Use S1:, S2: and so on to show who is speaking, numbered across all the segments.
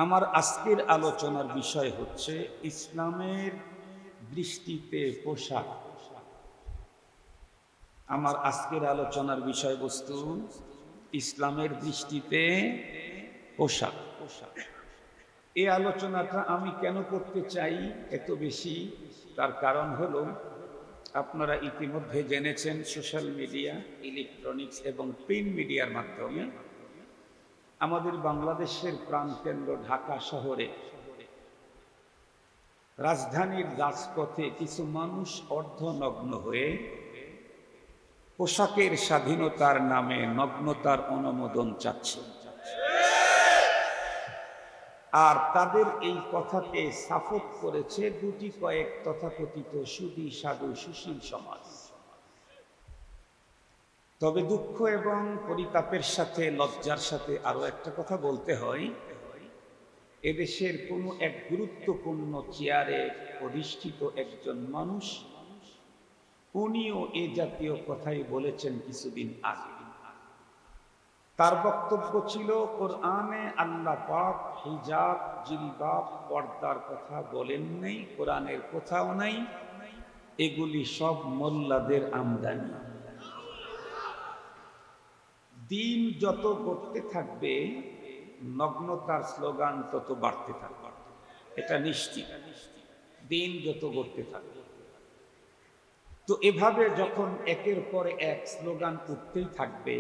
S1: আমার আজকের আলোচনার বিষয় হচ্ছে ইসলামের দৃষ্টিতে পোশাক। আমার আজকের আলোচনার বিষয়বস্তু ইসলামের দৃষ্টিতে পোশাক। এই আলোচনাটা আমি কেন করতে চাই এত বেশি, তার কারণ হলো আপনারা ইতিমধ্যে জেনেছেন সোশ্যাল মিডিয়া, ইলেকট্রনিক্স এবং প্রিন্ট মিডিয়ার মাধ্যমে আমাদের বাংলাদেশের প্রাণকেন্দ্র ঢাকা শহরে রাজধানীর রাজপথে কিছু মানুষ অর্ধনগ্ন হয়ে পোশাকের স্বাধীনতার নামে নগ্নতার অনুমোদন চাচ্ছে। আর তাদের এই কথাকে সাপোর্ট করেছে দুটি কয়েক তথাকথিত সুধী সাধু সুশীল সমাজ। তবে দুঃখ এবং পরিতাপের সাথে, লজ্জার সাথে আরো একটা কথা বলতে হয়, এদেশের কোনো এক গুরুত্বপূর্ণ চেয়ারে অধিষ্ঠিত একজন মানুষ, উনিও এ জাতীয় কথাই বলেছেন কিছুদিন আগে। তার বক্তব্য ছিল, কোরআনে আল্লাহ পাক হিজাব, জিলবাব, পর্দার কথা বলেন নাই, কোরআনের কোথাও নাই, এগুলি সব মোল্লাদের আমদানি। দিন যত গড়তে থাকবে নগ্নতার স্লোগান তত বাড়তে থাকবে, এটা নিশ্চিত। দিন যত গড়তে থাকবে, তো এভাবে যখন একের পর এক স্লোগান উঠতেই থাকবে,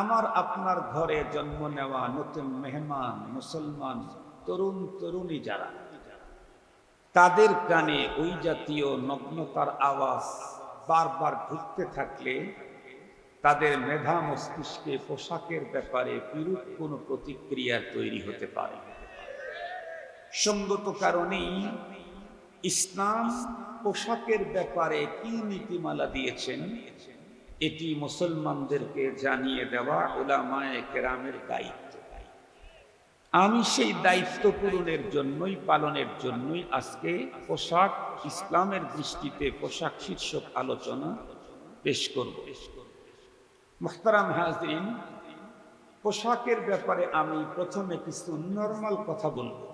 S1: আমার আপনার ঘরে জন্ম নেওয়া নতুন মেহমান মুসলমান তরুণ তরুণী যারা, তাদের কানে ওই জাতীয় নগ্নতার আওয়াজ বারবার ঘুরতে থাকলে তাদের মেধা মস্তিষ্কে পোশাকের ব্যাপারে বিরূপ কোনো প্রতিক্রিয়া তৈরি হতে পারে। সঙ্গত কারণেই ইসলাম পোশাকের ব্যাপারে কি নীতিমালা দিয়েছেন, এটি মুসলমানদেরকে জানিয়ে দেওয়া উলামায়ে কেরামের দায়িত্ব। আমি সেই দায়িত্ব পূরণের জন্যই, পালনের জন্যই আজকে পোশাক, ইসলামের দৃষ্টিতে পোশাক শীর্ষক আলোচনা পেশ করব। মুহতারাম হাজরিন, পোশাকের ব্যাপারে আমি প্রথমে কিছু নরমাল কথা বলবো,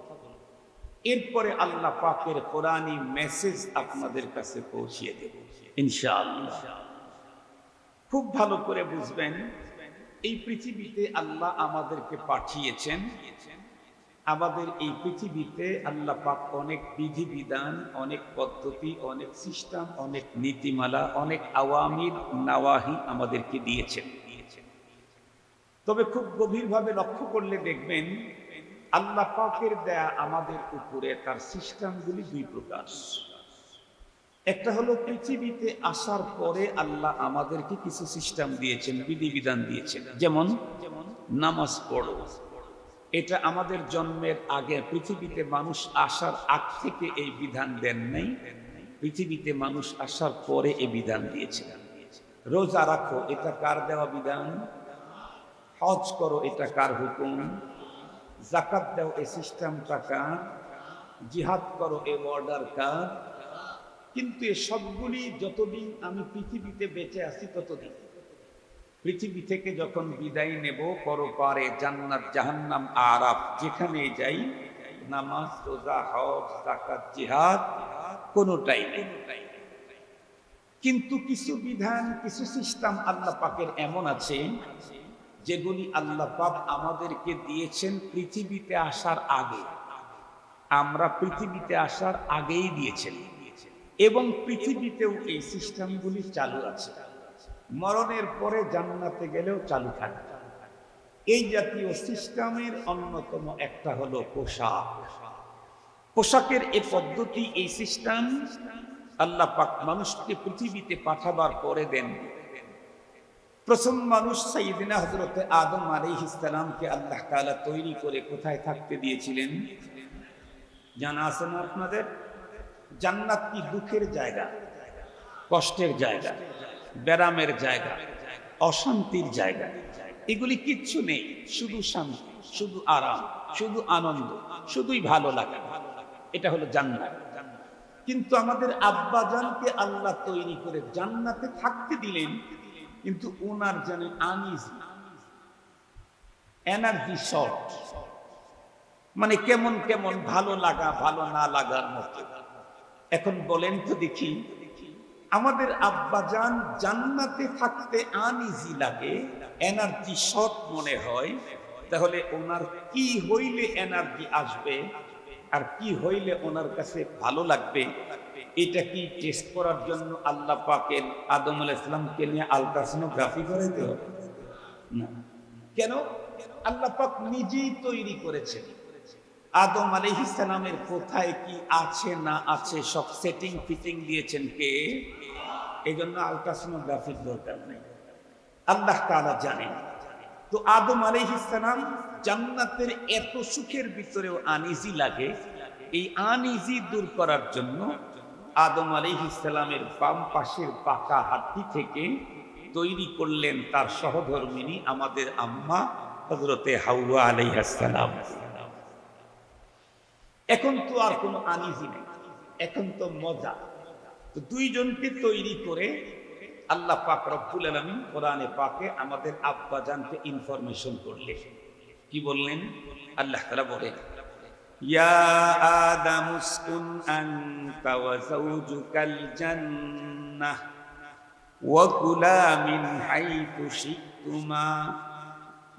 S1: এরপরে আল্লাহ পাকের কোরআনী মেসেজ আপনাদের কাছে পৌঁছিয়ে দেব ইনশাআল্লাহ। খুব ভালো করে বুঝবেন, এই পৃথিবীতে আল্লাহ আমাদেরকে পাঠিয়েছেন। আমাদের এই পৃথিবীতে আল্লাহ পাক অনেক বিধিবিধান, অনেক পদ্ধতি, অনেক সিস্টেম, অনেক নীতিমালা, অনেক আওয়ামির নাওয়াহি আমাদেরকে দিয়েছেন। তবে খুব গভীরভাবে লক্ষ্য করলে দেখবেন, আল্লাহ পাকের দেয়া আমাদের উপরে তার সিস্টেমগুলি দুই প্রকার। একটা হলো পৃথিবীতে আসার পরে আল্লাহ আমাদেরকে কিছু সিস্টেম দিয়েছেন, বিধিবিধান দিয়েছেন। যেমন নামাজ পড়ো, এটা আমাদের জন্মের আগে, পৃথিবীতে মানুষ আসার আগ থেকে এই বিধান দেন নাই, পৃথিবীতে মানুষ আসার পরে এই বিধান দিয়েছেন। রোজা রাখো, এটা কার দেওয়া বিধান? হজ করো, এটা কার হুকুম? যাকাত দাও, এই সিস্টেমটা কার? জিহাদ করো, এ অর্ডার কার? কিন্তু এ সবগুলি যতদিন আমি পৃথিবীতে বেঁচে আছি ততদিন। পৃথিবী থেকে যখন বিদায় নেব, পরপারে জান্নাত জাহান্নাম আরাফ যেখানে যাই, নামাজ, রোজা, হজ, যাকাত, জিহাদ কোনোটাই নেই। কিন্তু কিছু বিধান, কিছু সিস্টেম আল্লাহ পাকের এমন আছে যেগুলি আল্লাহ পাক আমাদেরকে দিয়েছেন পৃথিবীতে আসার আগে। আমরা পৃথিবীতে আসার আগেই দিয়েছেন, এবং পৃথিবীতেও এই সিস্টেমগুলি চালু আছে। মরণের পরে জান্নাতে গেলেও চালু থাকবে। এই জাতীয় সিস্টেমের অন্যতম একটা হলো পোশাক। পোশাকের এই পদ্ধতি, এই সিস্টেম আল্লাহ পাক মানুষকে পৃথিবীতে পাঠাবার পরে দেন। প্রথম মানুষ সাইয়েদিনা হযরত আদম আলাইহিস সালামকে আল্লাহ তাআলা তৈরি করে কোথায় থাকতে দিয়েছিলেন জানা আছে না আপনাদের? জান্নাত কি দুঃখের জায়গা, কষ্টের জায়গা, ব্যারামের জায়গা, অশান্তির জায়গা? এগুলি কিচ্ছু নেই, শুধু শান্তি, শুধু আরাম, শুধু আনন্দ, শুধুই ভালো লাগা। এটা হলো জান্নাত। কিন্তু আমাদের আব্বাজানকে আল্লাহ তৈরি করে জান্নাতে থাকতে দিলেন, কিন্তু ওনার জানেন আনইজি, এনার্জি শর্ট, মানে কেমন কেমন ভালো লাগা ভালো না লাগার মতো। এখন বলেন তো দেখি, আমাদের আব্বাজান জান্নাতে থাকতে আনইজি লাগে, এনার্জি শর্ট মনে হয়, তাহলে ওনার কি হইলে এনার্জি আসবে আর কি হইলে ওনার কাছে ভালো লাগবে, এটা কি টেস্ট করার জন্য আল্লাহ পাকের আদম আলাইহিস সালামকে নিয়ে আলট্রাসোনোগ্রাফি করাইতে হবে? না। কেন? আল্লাহ পাক নিজেই তৈরি করেছেন। আদম আলাইহিস সালামের কোথায় কি আছে না আছে সব সেটিং ফিটিং দিয়েছেন কে? এই জন্য আলট্রাসোনোগ্রাফির দরকার নেই, আল্লাহ তাআলা জানেন। তো আদম আলাইহিস সালাম জান্নাতের এত সুখের ভিতরেও আনইজি লাগে, এই আনইজি দূর করার জন্য আদম আলাইহিস সালামের বাম পাশের পাকা হাড্ডি থেকে তৈরি করলেন তার সহধর্মিণী আমাদের আম্মা হযরতে হাওয়া আলাইহিস সালাম। এখন তো আর কোনো আনইজি নেই, এখন তো মজা। তো দুইজনকে তৈরি করে আল্লাহ পাক রব্বুল আলামিন কোরআনে পাকে আমাদের আব্বাজানকে ইনফরমেশন করলেন। কি বললেন? আল্লাহ তাআলা বলেন, ইয়া আদাম উসকুন আনতা ওয়া যাওজুকাল জান্নাহ ওয়া কুলা মিন হাইথু শি'তুমা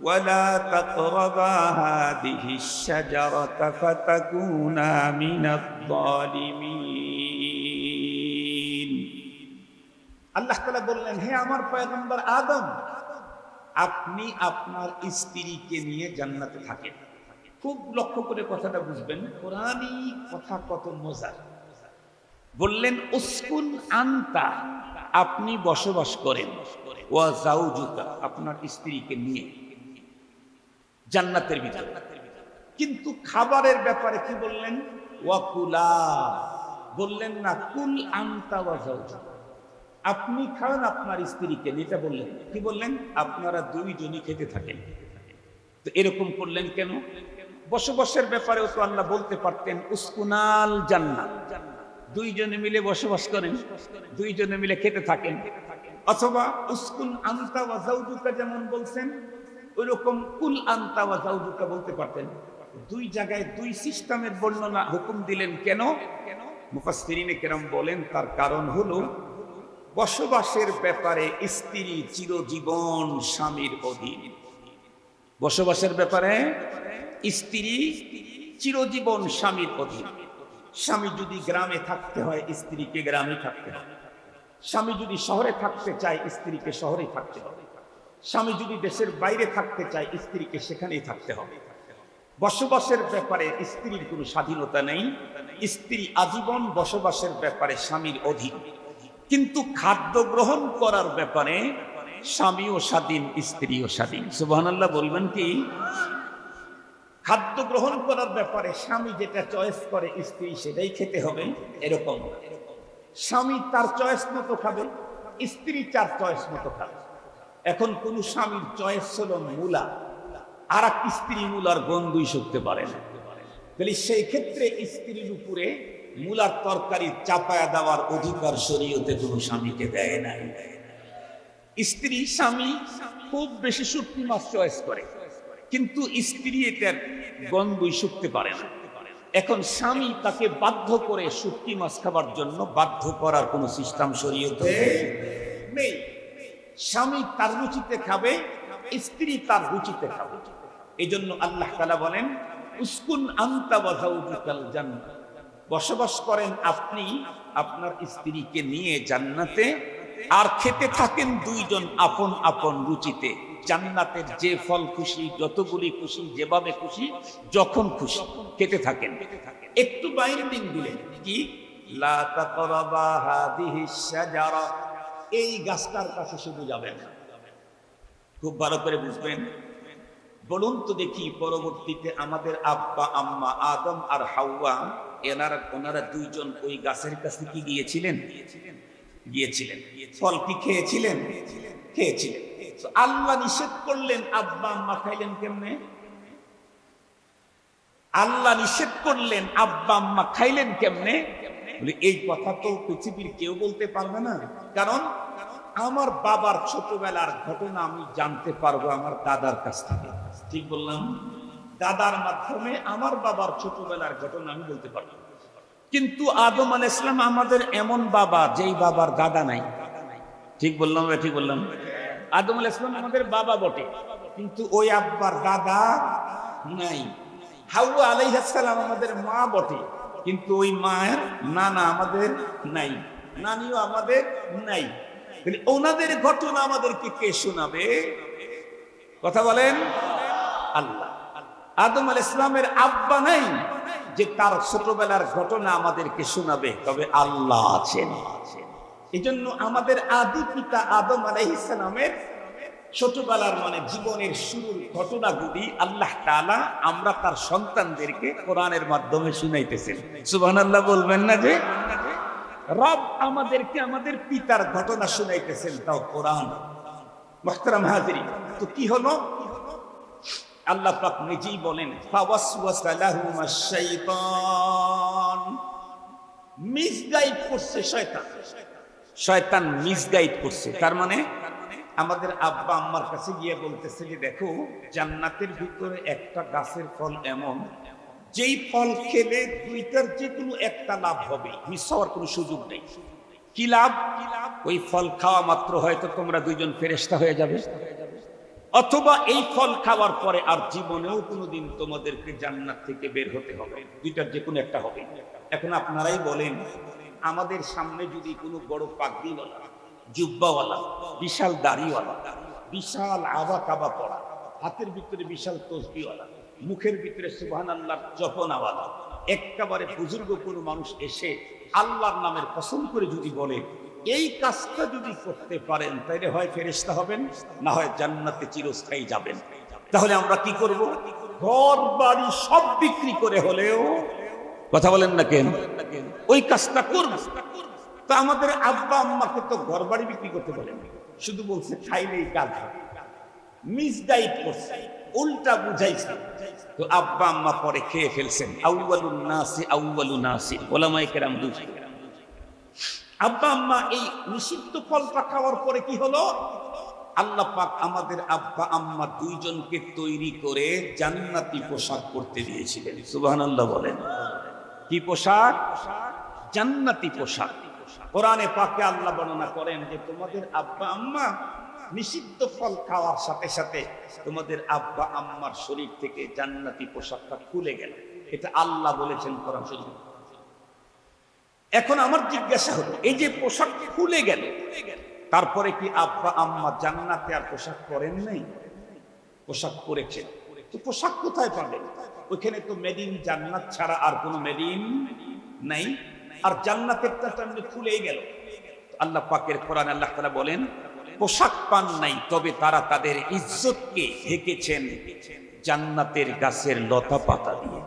S1: ওয়া লা তাকরাবা হাদিহিশ শাজারাতা ফাতাকুনা মিনাজ জালিমিন। আল্লাহ তাআলা বললেন, হে আমার পয়গম্বর আদম, আপনি আপনার স্ত্রীকে নিয়ে জান্নাতে থাকেন। খুব লক্ষ্য করে কথাটা বুঝবেন, কোরআনী কথা কত মজার। বললেন উসকুন আনতা, আপনি বসবাস করেন, ওয়া যাওজুকা, আপনার স্ত্রীকে নিয়ে জান্নাতের ভিতরে। কিন্তু খাবারের ব্যাপারে কি বললেন? ওয়া কুলা, বললেন না কুল আনতা ওয়া যাওজুকা, আপনি খান আপনার স্ত্রীকে নিয়ে, এটা বললেন। কি বললেন? আপনারা দুইজনই খেতে থাকেন। তো এরকম করলেন কেন? বসবাসের ব্যাপারেও তো আল্লাহ বলতে পারতেন উসকুনাল জান্নাত, দুইজনে মিলে বসবাস করেন, দুইজনে মিলে খেতে থাকেন। অথবা উসকুন আনতা ওয়া যাওজুকা যেমন বলছেন, ওইরকম কুল আনতা ওয়া যাওজুকা বলতে পারতেন। দুই জায়গায় দুই সিস্টেমের বর্ণনা হুকুম দিলেন কেন? মুফাসসিরিনে কেরাম বলেন তার কারণ হলো বসবাসের ব্যাপারে স্ত্রী চিরজীবন স্বামীর অধীন। বসবাসের ব্যাপারে স্ত্রী চিরজীবন স্বামীর অধীন। স্বামী যদি গ্রামে থাকতে হয়, স্ত্রীকে গ্রামে থাকতে হবে। স্বামী যদি শহরে থাকতে চায়, স্ত্রীকে শহরে থাকতে হবে। স্বামী যদি দেশের বাইরে থাকতে চায়, স্ত্রীকে সেখানেই থাকতে হবে। বসবাসের ব্যাপারে স্ত্রীর কোনো স্বাধীনতা নেই, স্ত্রী আজীবন বসবাসের ব্যাপারে স্বামীর অধীন। কিন্তু খাদ্য গ্রহণ করার ব্যাপারে স্বামীও স্বাধীন, স্ত্রীও স্বাধীন। সুবহানাল্লাহ বলবেন কি? খাদ্য গ্রহণ করার ব্যাপারে স্বামী যেটা চয়েস করে স্ত্রী সেটাই খেতে হবে, এরকম। স্বামী তার চয়েস মতো খাবে, স্ত্রী তার চয়েস মতো খাবে। এখন কোন স্বামীর চয়েস হলো মূলা, আর এক স্ত্রী মূলার গন্ধই শুকতে পারে না, তাহলে সেই ক্ষেত্রে স্ত্রীর উপরে মূলার তরকারি চাপায়া দেওয়ার অধিকার শরীয়তে কোনো স্বামীকে দেয় নাই। স্ত্রী স্বামী খুব বেশি শুটকি মাছ চয়েস করে, কিন্তু স্ত্রী এটার গন্ধই শুকতে পারে না। এখন স্বামী তাকে বাধ্য করে শুটকি মাছ খাবার জন্য বাধ্য করার কোনো সিস্টেম শরীয়তে নেই। স্বামী তার রুচিতে খাবে, স্ত্রী তার রুচিতে খাবে। এই জন্য আল্লাহ তাআলা বলেন উসকুন আনতা ওয়া যাওজুকাল জান্নাহ, বসবাস করেন আপনি আপনার স্ত্রীকে নিয়ে জান্নাতে, আর খেতে থাকেন দুইজন আপন আপন রুচিতে। জান্নাতের যে ফল খুশি, যতগুলি খুশি, যেভাবে খুশি, যখন খুশি খেতে থাকেন। একটু বাইন্ডিং দিলেন কি, লা তাকরাবা হাদিহিশ শাজারা, এই গাছটার কাছে শুধু যাবেন না। খুব ভালো করে বুঝবেন। বলুন তো দেখি, পরবর্তীতে আমাদের আব্বা আম্মা আদম আর হাওয়া ওনারা দুইজন ওই গাছের কাছে কি গিয়েছিলেন? গিয়েছিলেন। ফল কি খেয়েছিলেন? খেয়েছিলেন। আল্লাহ নিষেধ করলেন, আব্বা আম্মা খাইলেন কেমনে? আল্লাহ নিষেধ করলেন, আব্বা আম্মা খাইলেন কেমনে? এই কথা তো পৃথিবীর কেউ বলতে পারবে না। কারণ আমার বাবার ছোটবেলার ঘটনা আমি জানতে পারবো আমার দাদার কাছ থেকে। ঠিক বললাম? দাদার মাধ্যমে আমার বাবার ছোটবেলার ঘটনা আমি বলতে পারবো, কিন্তু আদম আলাইহিস সালাম আমাদের এমন বাবা যেই বাবার দাদা নাই। ঠিক বললাম? ঠিক বললাম? আদম আলাইহিস সালাম আমাদের বাবা বটে, কিন্তু ওই আব্বার দাদা নাই। হাওয়া আলাইহিস সালাম আমাদের মা বটে, কিন্তু ওই মায়ের নানা আমাদের নাই, নানিও আমাদের নাই। ওনাদের ঘটনা আমাদেরকে কে শোনাবে? কথা বলেন। আল্লাহ। আদম আলাইহিস সালামের আব্বা নাই যে তার ছোটবেলার ঘটনা আমাদেরকে শোনাবে, তবে আল্লাহ আছেন। এই জন্য আমাদের আদি পিতা আদম আলাইহিস সালামের ছোটবেলার মানে জীবনের শুরুর ঘটনাগুলি আল্লাহ তাআলা আমরা তার সন্তানদেরকে কোরআনের মাধ্যমে শুনাইতেছেন। সুবহানাল্লাহ বলবেন না? যে রব আমাদেরকে আমাদের পিতার ঘটনা শুনাইতেছেন, তাও কোরআন। মুহতারাম হাজিরিন, তো কি হলো? আল্লাহ পাক নিজেই বলেন, ফাওয়াসওয়াসা লাহুমাশ শাইতান, মিসগাইড করছে শয়তান। শয়তান মিসগাইড করছে, তার মানে আমাদের আব্বা আম্মার কাছে গিয়ে বলতেছে যে দেখো, জান্নাতের ভিতরে একটা গাছের ফল এমন, যেই ফল খেলে দুইটার যে কোনো একটা লাভ হবে, মিস হওয়ার কোনো সুযোগ নেই। কি লাভ? ওই ফল খাওয়া মাত্র হয়তো তোমরা দুইজন ফেরেশতা হয়ে যাবে, অথবা এই ফল খাওয়ার পরে আর জীবনেও কোনোদিন তোমাদেরকে জান্নাত থেকে বের হতে হবে, দুইটার যে কোনো একটা হবে। এখন আপনারাই বলেন, আমাদের সামনে যদি কোনো বড় পাগড়িওয়ালা, জুব্বাওয়ালা, বিশাল দাড়িওয়ালা, বিশাল আবা কাবা পড়া, হাতের ভিতরে বিশাল তসবিওয়ালা, মুখের ভিতরে সুবহানাল্লাহ জপনাওয়ালা, একেবারে বুজুর্গ কোনো মানুষ এসে আল্লাহর নামের কসম করে যদি বলে, এই কাজটা যদি করতে পারেন তাহলে হয় ফেরেশতা হবেন, না হয় জান্নাতে চিরস্থায়ী যাবেন, তাহলে আমরা কি করব? ঘর বাড়ি সব বিক্রি করে হলেও, কথা বলেন না কেন, ওই কাজটা করব। তো আমাদের আব্বা আম্মাকে তো ঘর বাড়ি বিক্রি করতে বলেন, শুধু বলছে খাইলেই কাজ হবে। মিসগাইড করছে, উল্টা বুঝাইছে। তো আব্বা আম্মা পরে খেয়ে ফেলছেন। আউয়ালুন নাসি আউয়ালু নাসি, ওলামায়ে কেরাম বুঝি। আব্বা আম্মা এই নিষিদ্ধ ফলটা খাওয়ার পরে কি হলো? আল্লাহ পাক আমাদের আব্বা আম্মা দুইজনকে তৈরি করে জান্নাতি পোশাক পরতে দিয়েছিলেন। সুবহানাল্লাহ বলেন। কি পোশাক? জান্নাতি পোশাক। কোরআনে পাকে আল্লাহ বর্ণনা করেন যে তোমাদের আব্বা আম্মা নিষিদ্ধ ফল খাওয়ার সাথে সাথে তোমাদের আব্বা আম্মার শরীর থেকে জান্নাতি পোশাকটা খুলে গেল। এটা আল্লাহ বলেছেন কোরআন শরীফে। এখন আমার জিজ্ঞাসা হলো, এই যে পোশাক খুলে গেল, তারপরে কি আব্বা আম্মা জান্নাতে আর পোশাক পরেন নাই? পোশাক পরেছেন। তো পোশাক কোথায় পাবেন? ওইখানে তো মেদিন জান্নাত ছাড়া আর কোনো মেদিন নাই। আর জান্নাতেরটা তো এমনি খুলেই গেল। আল্লাহ পাকের কোরআনে আল্লাহ তাআলা বলেন, পোশাক পান নাই, তবে তারা তাদের ইজ্জতকে ঢেকেছেন জান্নাতের গাছের লতা পাতা দিয়ে।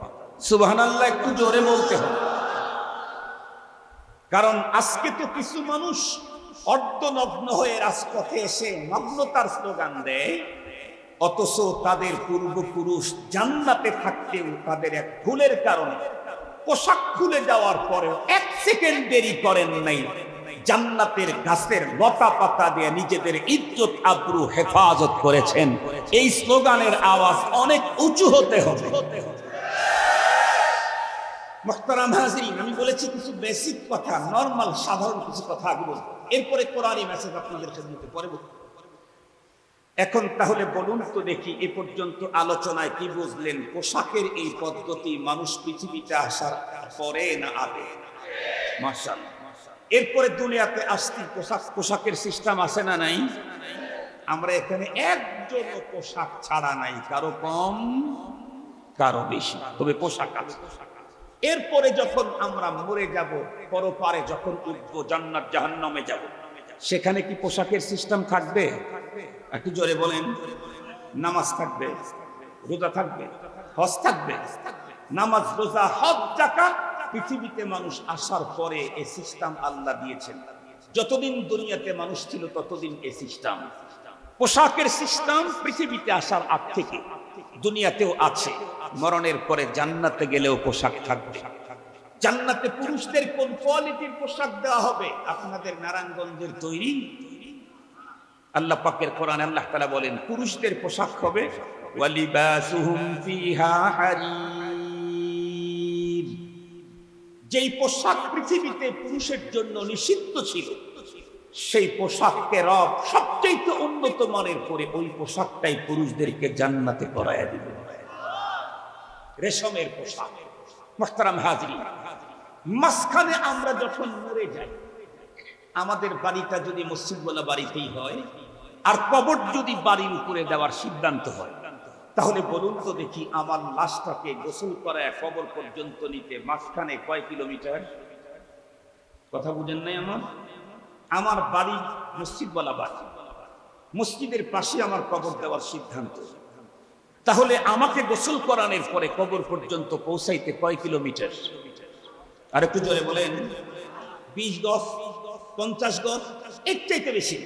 S1: সুবহানাল্লাহ একটু জোরে বলতে হবে, কারণ আজকে তো কিছু মানুষ অর্ধনগ্ন হয়ে রাজপথে এসে নগ্নতার স্লোগান দেয়, অথচ তাদের পূর্বপুরুষ জান্নাতে থাকতেও তাদের এক ভুলের কারণে পোশাক খুলে যাওয়ার পরেও এক সেকেন্ড দেরি করেন নাই, জান্নাতের গাছের লতা পাতা দিয়ে নিজেদের ইজ্জত আবরু হেফাজত করেছেন। এই স্লোগানের আওয়াজ অনেক উঁচু হতে হবে। মুহতারাম হাজিরিন, আমি বলেছি কিছু বেসিক কথা, নরমাল সাধারণ কিছু কথা আগে বলবো, এরপরে কোরআনী মেসেজ আপনাদের খেদমতে পরে বলবো। এখন তাহলে বলুন তো দেখি, এ পর্যন্ত আলোচনায় কি বুঝলেন? পোশাকের এই পদ্ধতি মানুষ পৃথিবীতে আসার পরে না আগে? মাশাআল্লাহ। এরপরে দুনিয়াতে আসতে পোশাকের সিস্টেম আছে না নাই? আমরা এখানে একজন পোশাক ছাড়া নাই, কারো কম কারো বেশি, তবে পোশাক আছে। এরপরে যখন আমরা মরে যাব, পরপারে যখন উঠবো, জান্নাত জাহান্নামে যাব, সেখানে কি পোশাকের সিস্টেম থাকবে? একটু জোরে বলেন। নামাজ থাকবে, রোজা থাকবে, হজ থাকবে। নামাজ, রোজা, হজ, যাকাত পৃথিবীতে মানুষ আসার পরে এই সিস্টেম আল্লাহ দিয়েছেন। যতদিন দুনিয়াতে মানুষ ছিল ততদিন এই সিস্টেম। পোশাকের সিস্টেম পৃথিবীতে আসার আগ থেকে দুনিয়াতেও আছে। মরণের পরে জান্নাতে গেলেও পোশাক থাকবে। জান্নাতে পুরুষদের কোন কোয়ালিটির পোশাক দেওয়া হবে? আপনাদের নারায়ণগঞ্জের তৈরি। আল্লাহ পাকের কোরআনে আল্লাহ তাআলা বলেন, পুরুষদের পোশাক হবে ওয়ালিবাসুহুম ফিহা হারির। যেই পোশাক পৃথিবীতে পুরুষের জন্য নিষিদ্ধ ছিল, সেই পোশাককে রব সবচেয়ে উন্নত মানের করে ওই পোশাকটাই পুরুষদেরকে জান্নাতে পরায়া দিবে। রেশমের পোশাক। মুহতারাম হাজরিন, মাঝখানে আমরা যখন মরে যাই, আমাদের বাড়িটা যদি মসজিদওয়ালা বাড়িতেই হয় আর কবর যদি বাড়ির উপরে দেওয়ার সিদ্ধান্ত হয়, তাহলে বলুন তো দেখি, আমার লাশটাকে গোসল করায় কবর পর্যন্ত নিতে মাঝখানে কয় কিলোমিটার? কথা বুঝেন নাই? আমার বাড়ি মসজিদওয়ালা বাড়ি, মসজিদের পাশে আমার কবর দেওয়ার সিদ্ধান্ত, তাহলে আমাকে গোসল করানোর পরে কবর পর্যন্ত পৌঁছাইতে কয় কিলোমিটার? আর একটু জোরে বলেন। 20 গজ, 50 গজ, এর চাইতে বেশি।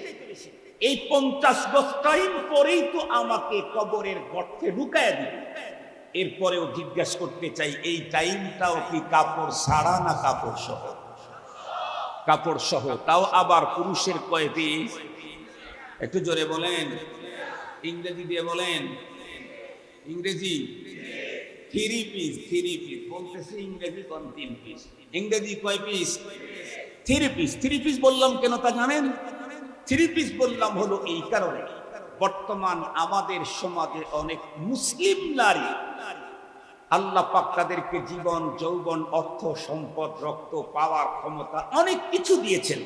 S1: এই 50 গজ টাইম পরেই তো আমাকে কবরের গর্তে ঢুকায় দিবে। এরপরেও জিজ্ঞাসা করতে চাই, এই টাইমটাও কি কাপড় ছাড়া না কাপড় সহ? কাপড় সহ, তাও আবার পুরুষের কয় পিস? একটু জোরে বলেন, ইংরেজি দিয়ে বলেন। ইংরেজি 3 পিস। 3 পিস বলতেছে, ইংরেজি কোন 3 পিস? ইংরেজি কয় পিস? 3 পিস। 3 পিস বললাম কেন তা জানেন? 3 পিস বললাম হলো এই কারণে, বর্তমান আমাদের সমাজে অনেক মুসলিম নারী, আল্লাহ পাক তাদেরকে জীবন, যৌবন, অর্থ, সম্পদ, রক্ত, পাওয়ার ক্ষমতা অনেক কিছু দিয়েছেন,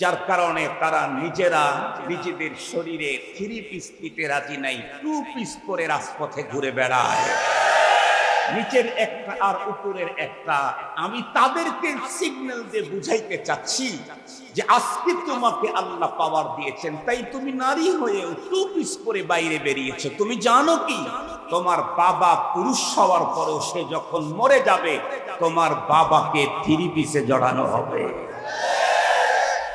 S1: যার কারণে তারা নিজেরা নিজেদের শরীরে 3 পিস নিতে রাজি নাই, 2 পিস পরে রাজপথে ঘুরে বেড়ায়, নিচের একটা আর উপরের একটা। আমি তাদেরকে সিগন্যাল দিয়ে বুঝাইতে চাচ্ছি যে আজকে তোমাকে আল্লাহ পাওয়ার দিয়েছেন, তাই তুমি নারী হয়েও 2 পিস পরে বাইরে বেরিয়েছো। তুমি জানো কি, তোমার বাবা পুরুষ হওয়ার পরেও সে যখন মরে যাবে, তোমার বাবাকে 3 পিসে জড়ানো হবে।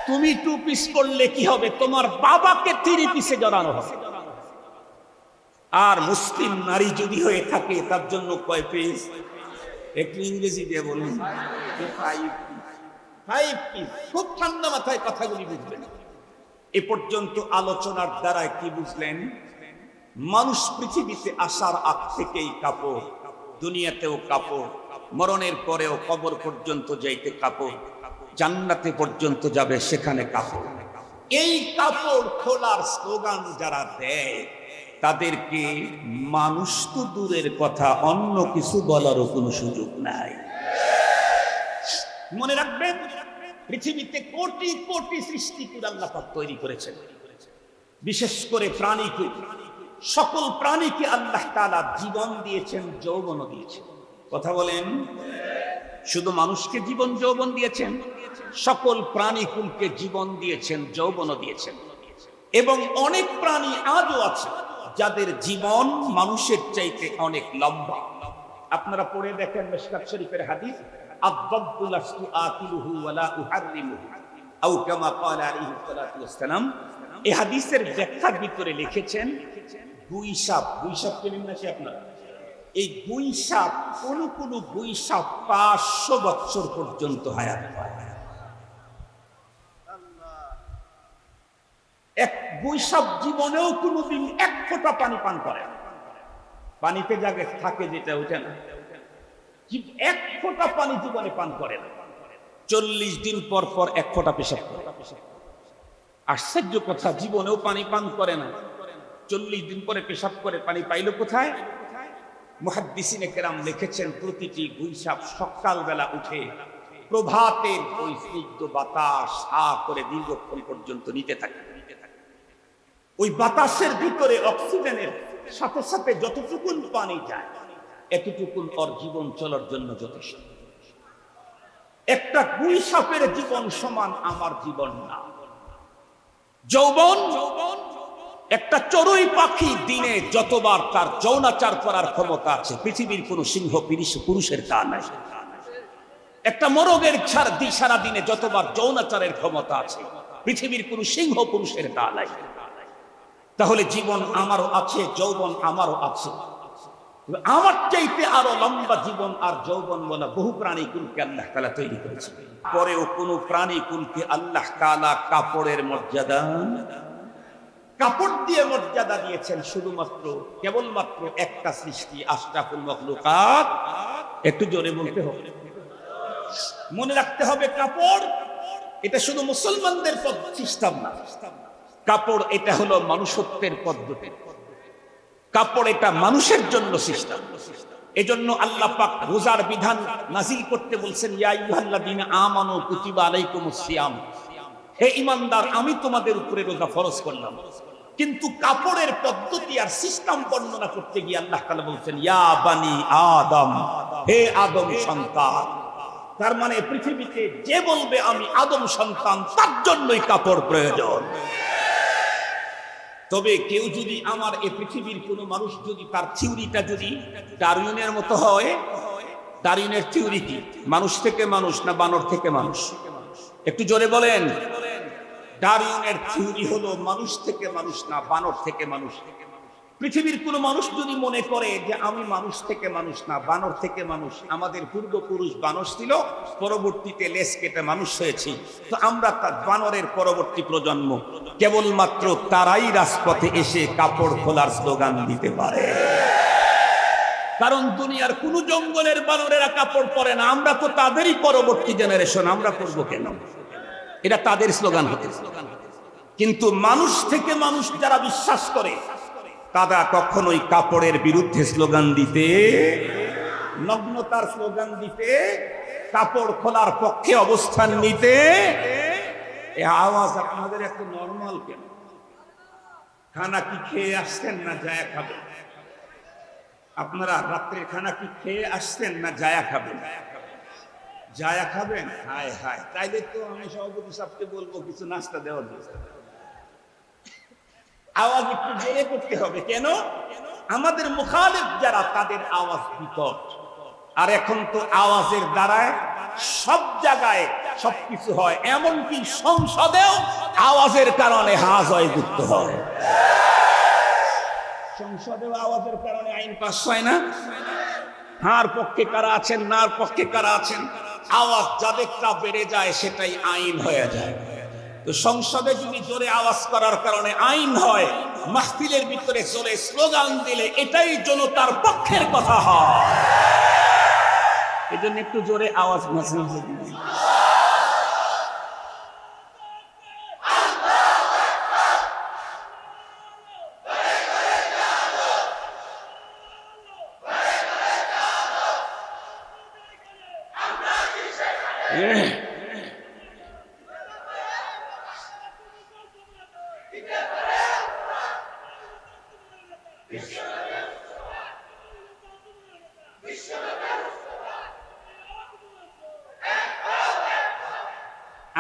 S1: তুমি 2 পিস করলে কি হবে? তোমার বাবাকে 3 পিসে জড়ানো হবে। আর মুসলিম নারী যদি হয়ে থাকে, তার জন্য কয় পিস? একটু ইংরেজি দিয়ে বলুন। 5 পিস। খুব ঠান্ডা মাথায় কথাগুলি বুঝবেন। এ পর্যন্ত আলোচনার দ্বারা কি বুঝলেন? মানুষ পৃথিবীতে আসার আগ থেকেই কাপড়, দুনিয়াতেও কাপড়, মরণের পরেও কবর পর্যন্ত যাইতে কাপড়, জান্নাতে পর্যন্ত যাবে সেখানে কাপড়। এই কাপড় খোলার স্লোগান যারা দেয়, তাদেরকে মানুষ তো দূরের কথা, অন্য কিছু বলারও কোনো সুযোগ নাই। মনে রাখবেন, পৃথিবীতে কোটি কোটি সৃষ্টিকুল আল্লাহ পাক তৈরি করেছেন, বিশেষ করে প্রাণীকুল। সকল প্রাণীকে আল্লাহ তাআলা জীবন দিয়েছেন, যৌবনও দিয়েছেন। কথা বলেন। শুধু মানুষকে জীবন যৌবন দিয়েছেন, সকল প্রাণীকুলকে জীবন দিয়েছেন, যৌবনও দিয়েছেন। এবং অনেক প্রাণী আজও আছে যাদের জীবন মানুষের চাইতে অনেক লম্বা। আপনারা পড়ে দেখেন মিশকাত শরীফের হাদিস, আদ-দাব্বু লাস্তু আকিলুহু ওয়ালা উহাররিমুহু আও কামা ক্বালা আলাইহিস সালাতু ওয়াস সালাম। এই হাদিসের ব্যাখ্যার ভিতরে লিখেছেন, গুই সাপ, গুই সাপ কেনেন নাকি আপনারা? এই গুই সাপ, কোন গুই সাপ 500 বছর পর্যন্ত হায়াত পায়। এক গুই সাপ জীবনেও কোনোদিন 1 ফোঁটা পানি পান করে না। পানিতে জাগে থাকে যেটা, ওইটা না, 1 ফোঁটা পানি জীবনে পান করে না। 40 দিন পর পর 1 ফোঁটা পেশাব করে। আশ্চর্য কথা, জীবনেও পানি পান করে না, 40 দিন পরে পেশাব করে। পানি পাইল কোথায়? মুহাদ্দিসিনে কেরাম লিখেছেন, প্রতিটি গুই সাপ সকালবেলা উঠে প্রভাতের ওই স্নিগ্ধ বাতাস হা করে দীর্ঘক্ষণ পর্যন্ত নিতে থাকে। ওই বাতাসের ভিতরে অক্সিজেনের সাথে সাথে যতটুকুন পানি যায়, এতটুকুন ওর জীবন চলার জন্য যথেষ্ট। একটা গুই সাপের জীবন সমান আমার জীবন না। যৌবন, একটা চড়ুই পাখি দিনে যতবার তার যৌনাচার করার ক্ষমতা আছে, পৃথিবীর কোন সিংহ পুরুষের তা নাই। একটা মোরগের সারা দিনে যতবার যৌনাচারের ক্ষমতা আছে, পৃথিবীর কোন সিংহ পুরুষের তা নাই। তাহলে জীবন আমারও আছে, যৌবন আমারও আছে। আমার চাইতে আরো লম্বা জীবন আর যৌবন বলা বহু প্রাণীকুলকে আল্লাহ তাআলা তৈরি করেছে। পরেও কোন প্রাণীকুলকে আল্লাহ তাআলা কাপড়ের মর্যাদা, কাপড় দিয়ে মর্যাদা দিয়েছেন শুধুমাত্র কেবলমাত্র একটা সৃষ্টি আশরাফুল মাখলুকাত। একটু জোরে বলতে হবে, মনে রাখতে হবে কাপড় এটা শুধু মুসলমানদের সিস্টেম না, কাপড় এটা হলো মানুষত্বের পদ্ধতি, কাপড় এটা মানুষের জন্য সিস্টেম। এজন্য আল্লাহ পাক রোজার বিধান নাজিল করতে বলছেন, ইয়া আইয়ুহাল্লাযীনা আমানু কুতিবা আলাইকুমুস সিয়াম, হে ঈমানদার আমি তোমাদের উপরে রোজা ফরজ করলাম। কিন্তু কাপড়ের পদ্ধতি আর সিস্টেম বর্ণনা করতে গিয়ে আল্লাহ তাআলা বলছেন, ইয়া বানি আদম, হে আদম সন্তান। তার মানে পৃথিবীতে যে বলবে আমি আদম সন্তান তার জন্যই কাপড় প্রয়োজন। তবে কেউ যদি আমার এই পৃথিবীর কোনো মানুষ যদি তার থিওরিটা যদি ডারউইনের মতো হয়, ডারউইনের থিওরি কি? মানুষ থেকে মানুষ না বানর থেকে মানুষ? একটু জোরে বলেন। ডারউইনের থিওরি হলো মানুষ থেকে মানুষ না বানর থেকে মানুষ। পৃথিবীর কোনো মানুষ যদি মনে করে যে আমি মানুষ থেকে মানুষ না বানর থেকে মানুষ, আমাদের পূর্বপুরুষ বানর ছিল, পরবর্তীতে লেজ কেটে মানুষ হয়েছি, তো আমরা তার বানরের পরবর্তী প্রজন্ম, কেবলমাত্র তারাই রাজপথে এসে কাপড় খোলার স্লোগান দিতে পারে। কারণ দুনিয়ার কোন জঙ্গলের বানরেরা কাপড় পরে না, আমরা তো তাদেরই পরবর্তী জেনারেশন, আমরা করবো কেন? এটা তাদের স্লোগান হতে। কিন্তু মানুষ থেকে মানুষ যারা বিশ্বাস করে তারা কখনোই কাপড়ের বিরুদ্ধে স্লোগান দিতে, নগ্নতার স্লোগান দিতে, কাপড় খোলার পক্ষে অবস্থান নিতে। এই আওয়াজ আপনাদের একটু নরমাল কেন? খানা কি খেয়ে আসছেন না যায়া খাবেন? আপনারা রাত্রে খানা কি খেয়ে আসছেন না যায়া খাবেন? যায়া খাবেন? হায় হায়, তাইলে তো আমি সভাপতি সাহেবকে বলবো কিছু নাস্তা দেওয়ার জন্য। আওয়াজ একটু জোরে করতে হবে। কেন? আমাদের মুখালিফ যারা তাদের আওয়াজ বিকট। আর এখন তো আওয়াজের দ্বারায় সব জায়গায় সবকিছু হয়, এমনকি সংসদেও আওয়াজের কারণে হাজয় যুক্ত হয়। সংসদেও আওয়াজের কারণে আইন পাস হয় না? হার পক্ষে কারা আছেন, নার পক্ষে কারা আছেন, আওয়াজ যাদেরটা বেড়ে যায় সেটাই আইন হয়ে যায়। তো সংসদে যদি জোরে আওয়াজ করার কারণে আইন হয়, মাহফিলের ভিতরে জোরে স্লোগান দিলে এটাই জনতার পক্ষের কথা হয়। এই জন্য একটু জোরে আওয়াজ মাঝে মাঝে দিন।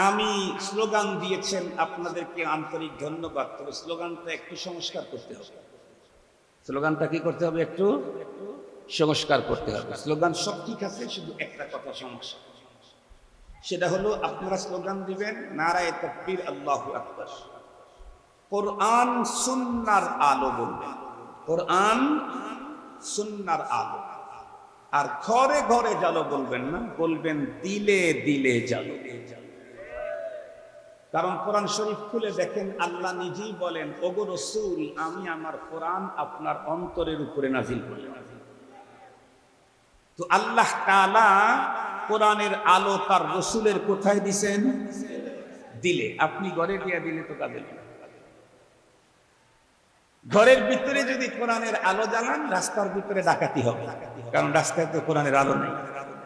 S1: আমি স্লোগান দিয়েছেন, আপনাদেরকে আন্তরিক ধন্যবাদ। তবে স্লোগানটা একটু সংস্কার করতে হবে। স্লোগানটা কি করতে হবে? একটু সংস্কার করতে হবে। স্লোগান সব ঠিক আছে, শুধু একটা কথা সমস্যা, সেটা হলো আপনারা স্লোগান দিবেন নারায়ে তাকবীর আল্লাহু আকবার, কোরআন সুন্নাহর আলো বলবেন, কোরআন সুন্নাহর আলো। আর ঘরে ঘরে জালো বলবেন না, বলবেন দিলে দিলে জালো। কারণ কোরআন শরীফ খুলে দেখেন, আল্লাহ নিজেই বলেন, ওগো রাসূল আমি আমার কোরআন আপনার অন্তরের উপরে নাজিল করলাম। তো আল্লাহ তাআলা কোরআনের আলো তার রাসূলের কোথায় দিবেন? দিলে। আপনি ঘরে দিয়া দিলে তো কাজে লাগবে। ঘরের ভিতরে যদি কোরআনের আলো জ্বালান, রাস্তার ভিতরে ডাকাতি হবে, কারণ রাস্তায় তো কোরআনের আলো নেই।